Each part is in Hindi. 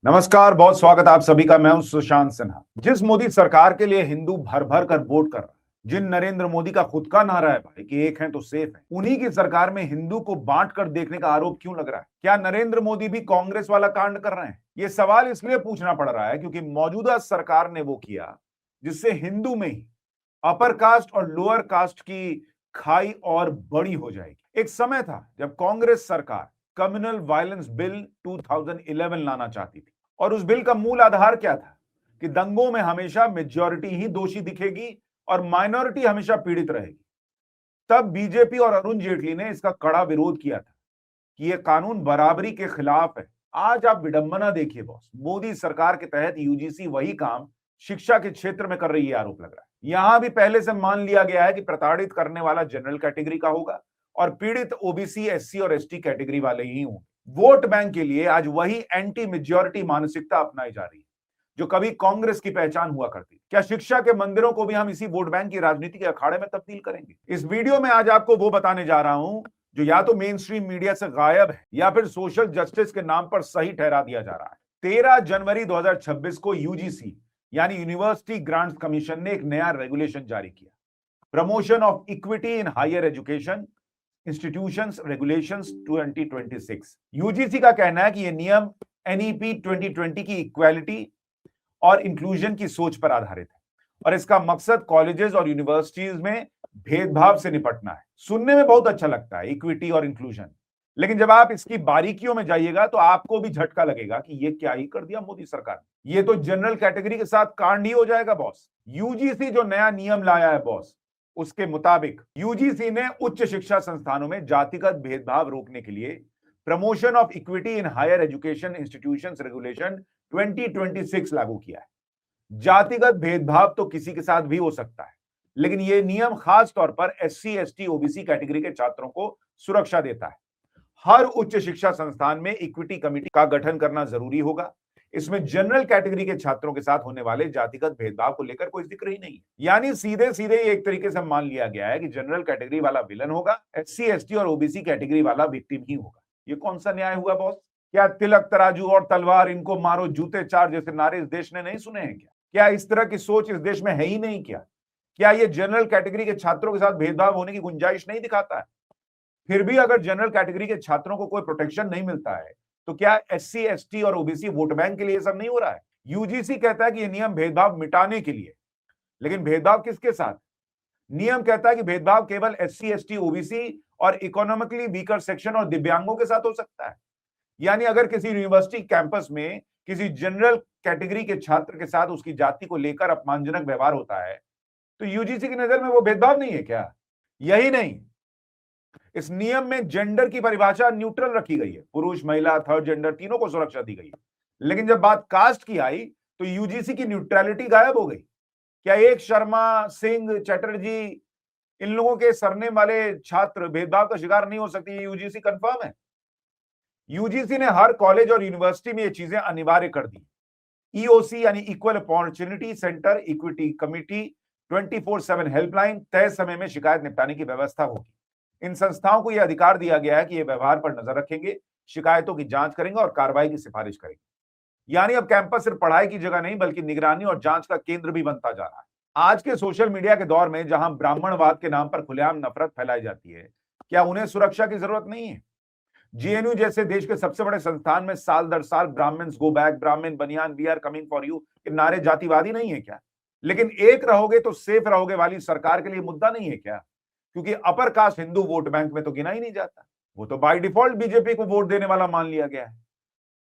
नमस्कार, बहुत स्वागत आप सभी का। मैं हूं सुशांत सिन्हा। जिस मोदी सरकार के लिए हिंदू भर भर कर वोट कर रहा है, जिन नरेंद्र मोदी का खुद का नारा है भाई कि एक है तो सेफ है, उन्हीं की सरकार में हिंदू को बांट कर देखने का आरोप क्यों लग रहा है? क्या नरेंद्र मोदी भी कांग्रेस वाला कांड कर रहे हैं? ये सवाल इसलिए पूछना पड़ रहा है क्योंकि मौजूदा सरकार ने वो किया जिससे हिंदू में ही अपर कास्ट और लोअर कास्ट की खाई और बड़ी हो जाएगी। एक समय था जब कांग्रेस सरकार कम्युनल वायलेंस बिल 2011 लाना चाहती थी, और उस बिल का मूल आधार क्या था कि दंगों में हमेशा मेजॉरिटी ही दोषी दिखेगी और माइनॉरिटी हमेशा पीड़ित रहेगी। तब बीजेपी और अरुण जेटली ने इसका कड़ा विरोध किया था कि यह कानून बराबरी के खिलाफ है। आज आप विडंबना देखिए बॉस, मोदी सरकार के तहत यूजीसी वही काम शिक्षा के क्षेत्र में कर रही है, आरोप लग रहा है। यहां भी पहले से मान लिया गया है कि प्रताड़ित करने वाला जनरल कैटेगरी का होगा और पीड़ित ओबीसी, एससी और एसटी कैटेगरी वाले ही होंगे। वोट बैंक के लिए आज वही एंटी मेजॉरिटी मानसिकता अपनाई जा रही है जो कभी कांग्रेस की पहचान हुआ करती। क्या शिक्षा के मंदिरों को भी हम इसी वोट बैंक की राजनीति के अखाड़े में तब्दील करेंगे? इस वीडियो में आज आपको वो बताने जा रहा हूं जो या तो मेन स्ट्रीम मीडिया से गायब है या फिर सोशल जस्टिस के नाम पर सही ठहरा दिया जा रहा है। 13 जनवरी 2026 को यूजीसी यानी यूनिवर्सिटी ग्रांट्स कमीशन ने एक नया रेगुलेशन जारी किया, promotion of equity in higher education institutions regulations 2026। UGC का कहना है कि यह नियम एनईपी 2020 की इक्वालिटी और इंक्लूजन की सोच पर आधारित है और इसका मकसद कॉलेजेस और यूनिवर्सिटीज में भेदभाव से निपटना है। सुनने में बहुत अच्छा लगता है इक्विटी और इंक्लूजन, लेकिन जब आप इसकी बारीकियों में जाइएगा तो आपको भी झटका लगेगा कि ये क्या ही कर दिया मोदी सरकार ने। ये तो जनरल कैटेगरी के साथ कांड ही हो जाएगा बॉस। यूजीसी जो नया नियम लाया है बॉस, उसके मुताबिक यूजीसी ने उच्च शिक्षा संस्थानों में जातिगत भेदभाव रोकने के लिए promotion of equity in higher education institutions regulation 2026 लागू किया है। जातिगत भेदभाव तो किसी के साथ भी हो सकता है, लेकिन यह नियम खास तौर पर एससी, एसटी, ओबीसी कैटेगरी के छात्रों को सुरक्षा देता है। हर उच्च शिक्षा संस्थान में इक्विटी कमेटी का गठन करना जरूरी होगा। इसमें जनरल कैटेगरी के छात्रों के साथ होने वाले जातिगत भेदभाव को लेकर कोई जिक्र ही नहीं है। यानी सीधे सीधे एक तरीके से मान लिया गया है कि जनरल कैटेगरी वाला विलन होगा, एससी, एसटी और ओबीसी कैटेगरी वाला विक्टिम ही होगा। ये कौन सा न्याय हुआ बॉस? क्या तिलक, तराजू और तलवार, इनको मारो जूते चार जैसे नारे इस देश ने नहीं सुने हैं क्या? क्या इस तरह की सोच इस देश में है ही नहीं क्या? क्या ये जनरल कैटेगरी के छात्रों के साथ भेदभाव होने की गुंजाइश नहीं दिखाता है? फिर भी अगर जनरल कैटेगरी के छात्रों को कोई प्रोटेक्शन नहीं मिलता है तो क्या एससी, एसटी और ओबीसी वोट बैंक के लिए सब नहीं हो रहा है? यूजीसी कहता है कि यह नियम भेदभाव मिटाने के लिए, लेकिन भेदभाव किसके साथ? नियम कहता है कि भेदभाव केवल एससी, एसटी, ओबीसी और इकोनॉमिकली वीकर सेक्शन और दिव्यांगों के साथ हो सकता है। यानी अगर किसी यूनिवर्सिटी कैंपस में किसी जनरल कैटेगरी के छात्र के साथ उसकी जाति को लेकर अपमानजनक व्यवहार होता है तो यूजीसी की नजर में वो भेदभाव नहीं है क्या? यही नहीं, इस नियम में जेंडर की परिभाषा न्यूट्रल रखी गई है। पुरुष, महिला, थर्ड जेंडर तीनों को सुरक्षा दी गई है। लेकिन जब बात कास्ट की आई तो यूजीसी की न्यूट्रलिटी गायब हो गई। क्या एक शर्मा, सिंह, चटर्जी, इन लोगों के सरनेम वाले छात्र भेदभाव का शिकार नहीं हो सकती? यूजीसी कंफर्म है। यूजीसी ने हर कॉलेज और यूनिवर्सिटी में ये चीजें अनिवार्य कर दी। ईओसी यानी equal opportunity centre, equity committee, 24/7 helpline, तय समय में शिकायत निपटाने की व्यवस्था होगी। इन संस्थाओं को यह अधिकार दिया गया है कि ये व्यवहार पर नजर रखेंगे, शिकायतों की जांच करेंगे और कार्रवाई की सिफारिश करेंगे। यानी अब कैंपस सिर्फ पढ़ाई की जगह नहीं बल्कि निगरानी और जांच का केंद्र भी बनता जा रहा है। आज के सोशल मीडिया के दौर में जहां ब्राह्मणवाद के नाम पर खुलेआम नफरत फैलाई जाती है, क्या उन्हें सुरक्षा की जरूरत नहीं है? जेएनयू जैसे देश के सबसे बड़े संस्थान में साल दर साल Brahmins go back, Brahmin Baniyan, we are coming for you के नारे जातिवादी नहीं है क्या? लेकिन एक रहोगे तो सेफ रहोगे वाली सरकार के लिए मुद्दा नहीं है क्या? क्योंकि upper caste Hindu vote bank में तो गिना ही नहीं जाता। वो तो बाय डिफॉल्ट बीजेपी को वोट देने वाला मान लिया गया है।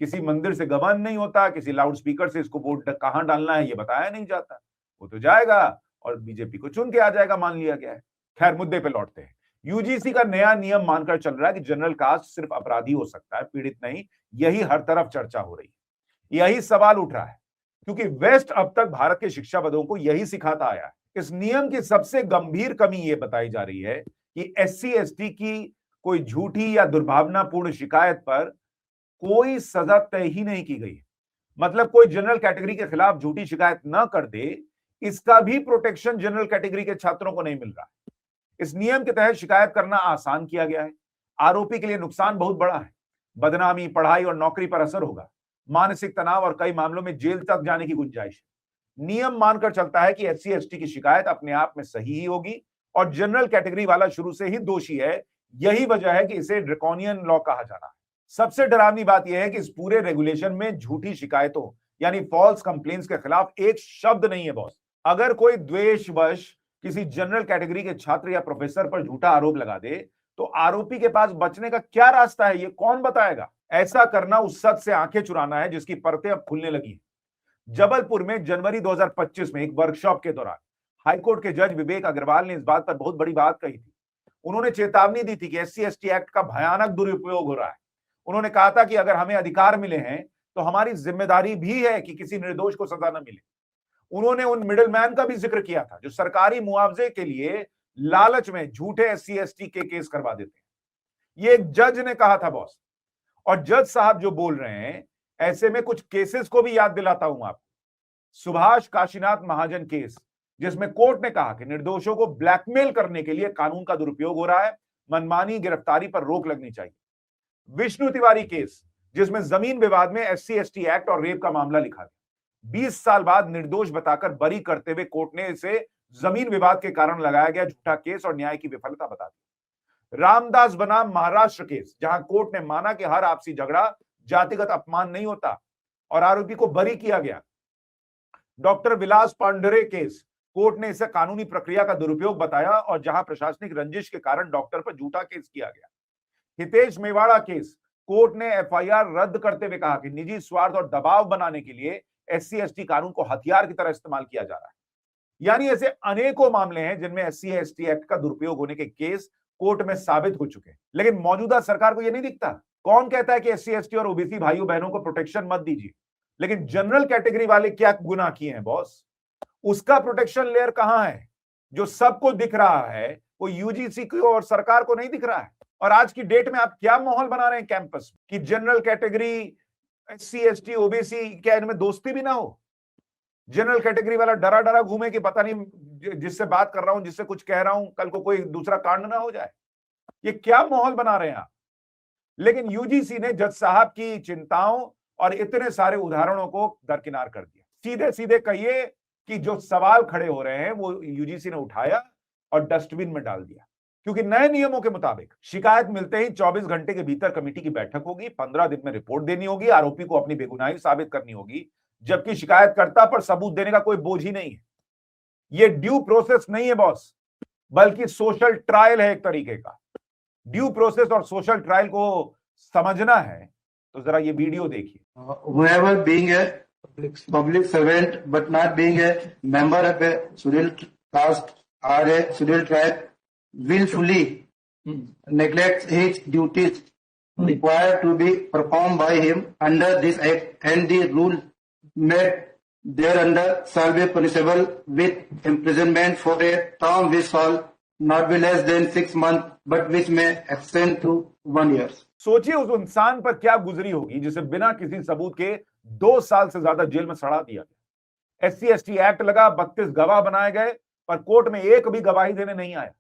किसी मंदिर से गबन नहीं होता, किसी लाउड स्पीकर से इसको वोट कहां डालना है ये बताया नहीं जाता। वो तो जाएगा और बीजेपी को चुन के आ जाएगा, मान लिया गया है। खैर, मुद्दे पे लौटते हैं। यूजीसी का नया नियम मानकर चल रहा है कि जनरल कास्ट सिर्फ अपराधी हो सकता है, पीड़ित नहीं। यही हर तरफ चर्चा हो रही है, यही सवाल उठ रहा है, क्योंकि वेस्ट अब तक भारत के शिक्षाविदों को यही सिखाता आया है। इस नियम की सबसे गंभीर कमी यह बताई जा रही है कि एससी, एसटी की कोई झूठी या दुर्भावनापूर्ण शिकायत पर कोई सजा तय ही नहीं की गई। मतलब कोई जनरल कैटेगरी के खिलाफ झूठी शिकायत न कर दे, इसका भी प्रोटेक्शन जनरल कैटेगरी के छात्रों को नहीं मिल रहा। इस नियम के तहत शिकायत करना आसान किया गया है। आरोपी के लिए नुकसान बहुत बड़ा है, बदनामी, पढ़ाई और नौकरी पर असर होगा। मानसिक तनाव और कई मामलों में जेल तक जाने की गुंजाइश है। नियम मानकर चलता है कि एससी एसटी की शिकायत अपने आप में सही ही होगी और जनरल कैटेगरी वाला शुरू से ही दोषी है। यही वजह है कि इसे ड्रैकोनियन लॉ कहा जा रहा है। सबसे डरावनी बात यह है कि इस पूरे रेगुलेशन में झूठी शिकायतों यानी फॉल्स कंप्लेंट्स के खिलाफ एक शब्द नहीं है बॉस। अगर कोई द्वेषवश किसी जनरल कैटेगरी के छात्र या प्रोफेसर पर झूठा आरोप लगा दे तो आरोपी के पास बचने का क्या रास्ता है, ये कौन बताएगा? ऐसा करना उस सच से आंखें चुराना है जिसकी परतें अब खुलने लगी हैं। जबलपुर में जनवरी 2025 में एक वर्कशॉप के दौरान हाईकोर्ट के जज विवेक अग्रवाल ने इस बात पर बहुत बड़ी बात कही थी। उन्होंने चेतावनी दी थी कि एससी एसटी एक्ट का भयानक दुरुपयोग हो रहा है। उन्होंने कहा था कि अगर हमें अधिकार मिले हैं तो हमारी जिम्मेदारी भी है कि किसी निर्दोष को सजा न मिले। उन्होंने उन मिडलमैन का भी जिक्र किया था जो सरकारी मुआवजे के लिए लालच में झूठे एससी एसटी के केस करवा देते हैं। ये एक जज ने कहा था बॉस। और जज साहब जो बोल रहे हैं, ऐसे में कुछ केसेस को भी याद दिलाता हूं आपको। सुभाष काशीनाथ महाजन केस, जिसमें कोर्ट ने कहा कि निर्दोषों को ब्लैकमेल करने के लिए कानून का दुरुपयोग हो रहा है, मनमानी गिरफ्तारी पर रोक लगनी चाहिए। विष्णु तिवारी केस, जिसमें जमीन विवाद में एससी एसटी एक्ट और रेप का मामला लिखा गया। 20 साल बाद निर्दोष बताकर बरी करते हुए कोर्ट ने इसे जमीन विवाद के कारण लगाया गया झूठा केस और न्याय की विफलता बता दी। रामदास बनाम महाराष्ट्र केस, जहां कोर्ट ने माना कि हर आपसी झगड़ा जातिगत अपमान नहीं होता और आरोपी को बरी किया गया। डॉक्टर विलास पांढरे केस, कोर्ट ने इसे कानूनी प्रक्रिया का दुरुपयोग बताया और जहां प्रशासनिक रंजिश के कारण डॉक्टर पर झूठा केस किया गया। हितेश मेवाड़ा केस, कोर्ट ने एफआईआर रद्द करते हुए कहा कि निजी स्वार्थ और दबाव बनाने के लिए एससी एसटी कानून को हथियार की तरह इस्तेमाल किया जा रहा है। यानी ऐसे अनेकों मामले हैं जिनमें एससी एसटी एक्ट का दुरुपयोग होने के केस कोर्ट में साबित हो चुके हैं। लेकिन मौजूदा सरकार को यह नहीं दिखता। कौन कहता है कि एससी एसटी और ओबीसी भाइयों बहनों को प्रोटेक्शन मत दीजिए, लेकिन जनरल कैटेगरी वाले क्या गुनाह किए हैं बॉस? उसका प्रोटेक्शन लेयर कहां है? जो सबको दिख रहा है वो यूजीसी को और सरकार को नहीं दिख रहा है। और आज की डेट में आप क्या माहौल बना रहे हैं कैंपस कि general category, SC ST, OBC, क्या इनमें दोस्ती भी ना हो? जनरल कैटेगरी वाला डरा डरा घूमे कि पता नहीं जिससे बात कर रहा हूं, जिससे कुछ कह रहा हूं, कल को कोई दूसरा कांड ना हो जाए। ये क्या माहौल बना रहे हैं आप? लेकिन यूजीसी ने जज साहब की चिंताओं और इतने सारे उदाहरणों को दरकिनार कर दिया। सीधे सीधे कहिए कि जो सवाल खड़े हो रहे हैं वो यूजीसी ने उठाया और डस्टबिन में डाल दिया। क्योंकि नए नियमों के मुताबिक शिकायत मिलते ही 24 घंटे के भीतर कमेटी की बैठक होगी, 15 दिन में रिपोर्ट देनी होगी, आरोपी को अपनी बेगुनाही साबित करनी होगी, जबकि शिकायतकर्ता पर सबूत देने का कोई बोझ ही नहीं है। ये ड्यू प्रोसेस नहीं है बॉस, बल्कि सोशल ट्रायल है एक तरीके का। ड्यू प्रोसेस और सोशल ट्रायल को समझना है तो जरा ये वीडियो देखिए। Whoever being a public servant but not being a member of a scheduled caste or a scheduled tribe willfully neglects his duties required to be performed by him under this act, and the rule made thereunder shall be punishable with imprisonment for a term which shall not be less than 6 months but which may extend to 1 year. सोचिए उस इंसान पर क्या गुजरी होगी जिसे बिना किसी सबूत के 2 साल से ज्यादा जेल में सड़ा दिया गया। एससी एसटी एक्ट लगा, 32 गवाह बनाए गए, पर कोर्ट में एक भी गवाही देने नहीं आया।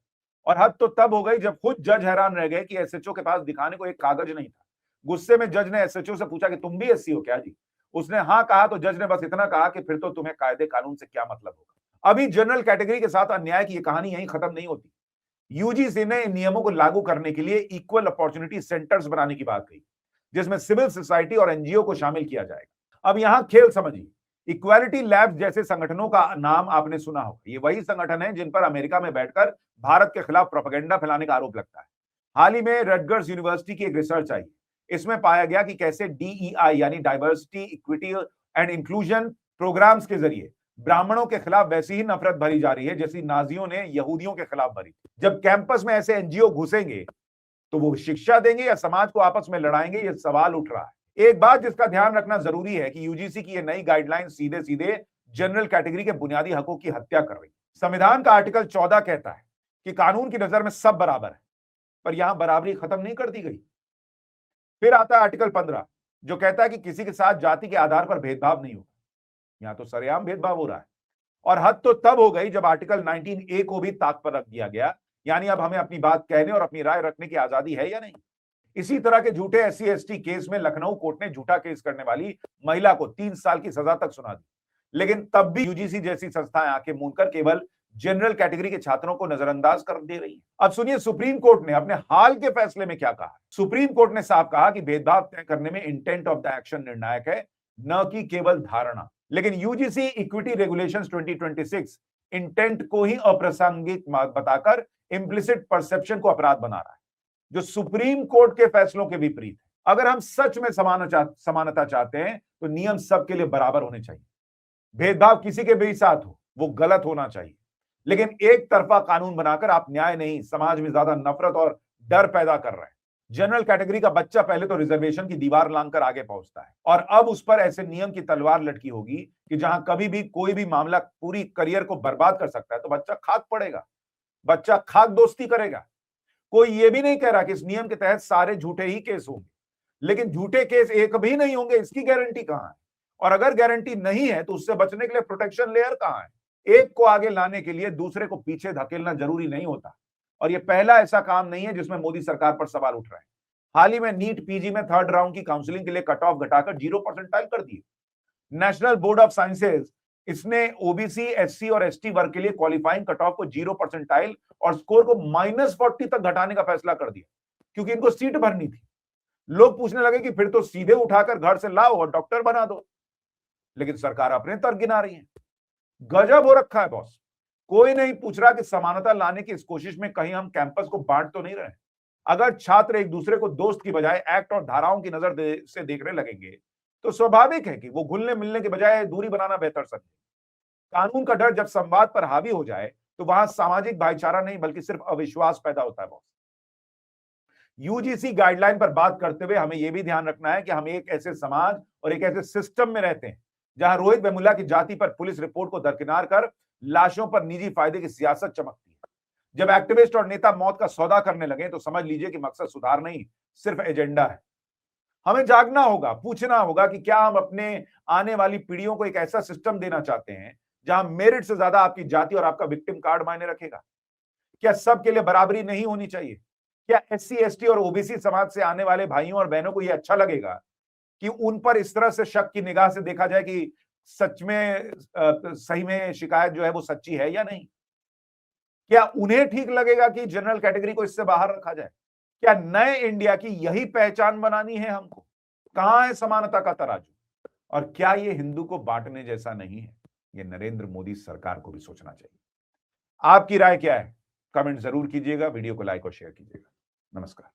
और हद तो तब हो गई जब खुद जज हैरान रह गए कि एसएचओ के पास दिखाने को एक कागज नहीं था। गुस्से में जज ने एसएचओ से पूछा कि तुम भी एससी हो क्या जी? उसने हाँ कहा तो जज ने बस इतना कहा कि फिर तो तुम्हें कायदे कानून से क्या मतलब होगा। अभी जनरल कैटेगरी के साथ अन्याय की ये कहानी यहीं खत्म नहीं होती। यूजीसी ने इन नियमों को लागू करने के लिए इक्वल अपॉर्चुनिटी सेंटर्स बनाने की बात कही, जिसमें सिविल सोसाइटी और एनजीओ को शामिल किया जाएगा। अब यहां खेल समझिए। इक्वालिटी लैब्स जैसे संगठनों का नाम आपने सुना होगा। ये वही संगठन है जिन पर अमेरिका में बैठकर भारत के खिलाफ प्रोपेगेंडा फैलाने का आरोप लगता है। हाल ही में रटगर्स यूनिवर्सिटी की एक रिसर्च आई, इसमें पाया गया कि कैसे डीईआई यानी diversity, equity and inclusion programs के जरिए ब्राह्मणों के खिलाफ वैसी ही नफरत भरी जा रही है जैसी नाजियों ने यहूदियों के खिलाफ भरी। जब कैंपस में ऐसे एनजीओ घुसेंगे तो वो शिक्षा देंगे या समाज को आपस में लड़ाएंगे, ये सवाल उठ रहा है। एक बात जिसका ध्यान रखना जरूरी है कि यूजीसी की ये नई गाइडलाइन सीधे सीधे जनरल कैटेगरी के बुनियादी हकों की हत्या कर रही है। संविधान का आर्टिकल 14 कहता है कि कानून की नजर में सब बराबर है, पर यहां बराबरी खत्म नहीं कर दी गई। फिर आता है आर्टिकल 15 जो कहता है कि किसी के साथ जाति के आधार पर भेदभाव नहीं होगा। यहां तो सरेआम भेदभाव हो रहा है। और हद तो तब हो गई जब आर्टिकल 19A को भी ताक पर रख दिया गया, यानी अब हमें अपनी बात कहने और अपनी राय रखने की आजादी है या नहीं। इसी तरह के झूठे SC ST केस में लखनऊ कोर्ट ने झूठा केस करने वाली महिला को 3 साल की सजा तक सुना दी, लेकिन तब भी यूजीसी जैसी संस्थाएं आंखें मूंद कर केवल जनरल कैटेगरी के छात्रों को नजरअंदाज कर दे रही है। अब सुनिए सुप्रीम कोर्ट ने अपने हाल के फैसले में क्या कहा। सुप्रीम कोर्ट ने साफ कहा कि भेदभाव तय करने में इंटेंट ऑफ द एक्शन निर्णायक है, न कि केवल धारणा। लेकिन यूजीसी इक्विटी रेगुलेशंस 2026 इंटेंट को ही अप्रासंगिक बताकर इम्प्लिसिट परसेप्शन को अपराध बना रहा है, जो सुप्रीम कोर्ट के फैसलों के विपरीत है। अगर हम सच में समानता चाहते हैं तो नियम सबके लिए बराबर होने चाहिए। भेदभाव किसी के भी साथ हो वो गलत होना चाहिए, लेकिन एक तरफा कानून बनाकर आप न्याय नहीं, समाज में ज्यादा नफरत और डर पैदा कर रहे हैं। जनरल कैटेगरी का बच्चा पहले तो रिजर्वेशन की दीवार लांघकर आगे पहुंचता है, और अब उस पर ऐसे नियम की तलवार लटकी होगी कि जहां कभी भी कोई भी मामला पूरी करियर को बर्बाद कर सकता है, तो बच्चा खाक पड़ेगा, बच्चा खाक दोस्ती करेगा। कोई ये भी नहीं कह रहा कि इस नियम के तहत सारे झूठे ही केस होंगे, लेकिन झूठे केस एक भी नहीं होंगे, इसकी गारंटी कहां है? और अगर गारंटी नहीं है तो उससे बचने के लिए प्रोटेक्शन लेयर कहां है? एक को आगे लाने के लिए दूसरे को पीछे धकेलना जरूरी नहीं होता, और यह पहला ऐसा काम नहीं है जिसमें मोदी सरकार पर सवाल उठ रहे हैं। हाल ही में नीट पीजी में 3rd राउंड की काउंसलिंग के लिए कट ऑफ घटाकर 0% कर दिए। नेशनल बोर्ड ऑफ साइंसेज इसने ओबीसी, SC और ST वर्ग के लिए क्वालिफाइंग कट ऑफ को 0% और स्कोर को -40 तक घटाने का फैसला कर दिया, क्योंकि इनको सीट भरनी थी। लोग पूछने लगे कि फिर तो सीधे उठाकर घर से लाओ और डॉक्टर बना दो, लेकिन सरकार अपने तर्क गिना रही है। गजब हो रखा है बॉस। कोई नहीं पूछ रहा कि समानता लाने की इस कोशिश में कहीं हम कैंपस को बांट तो नहीं रहे। अगर छात्र एक दूसरे को दोस्त की बजाय एक्ट और धाराओं की नजर से देखने लगेंगे तो स्वाभाविक है कि वो घुलने मिलने के बजाय दूरी बनाना बेहतर समझे। कानून का डर जब संवाद पर हावी हो जाए तो वहां सामाजिक भाईचारा नहीं बल्कि सिर्फ अविश्वास पैदा होता है बॉस। यूजीसी गाइडलाइन पर बात करते हुए हमें यह भी ध्यान रखना है कि हम एक ऐसे समाज और एक ऐसे सिस्टम में रहते हैं जहां रोहित वेमुला की जाति पर पुलिस रिपोर्ट को दरकिनार कर लाशों पर निजी फायदे की सियासत चमकती है। जब एक्टिविस्ट और नेता मौत का सौदा करने लगे तो समझ लीजिए कि मकसद सुधार नहीं, सिर्फ एजेंडा है। हमें जागना होगा, पूछना होगा कि क्या हम अपने आने वाली पीढ़ियों को एक ऐसा सिस्टम देना चाहते हैं जहां मेरिट से ज्यादा आपकी जाति और आपका विक्टिम कार्ड मायने रखेगा? क्या सबके लिए बराबरी नहीं होनी चाहिए? क्या SC ST और OBC समाज से आने वाले भाइयों और बहनों को यह अच्छा लगेगा कि उन पर इस तरह से शक की निगाह से देखा जाए कि सच में सही में शिकायत जो है वो सच्ची है या नहीं? क्या उन्हें ठीक लगेगा कि जनरल कैटेगरी को इससे बाहर रखा जाए? क्या नए इंडिया की यही पहचान बनानी है हमको? कहां है समानता का तराजू? और क्या ये हिंदू को बांटने जैसा नहीं है? ये नरेंद्र मोदी सरकार को भी सोचना चाहिए। आपकी राय क्या है? कमेंट जरूर कीजिएगा, वीडियो को लाइक और शेयर कीजिएगा। नमस्कार।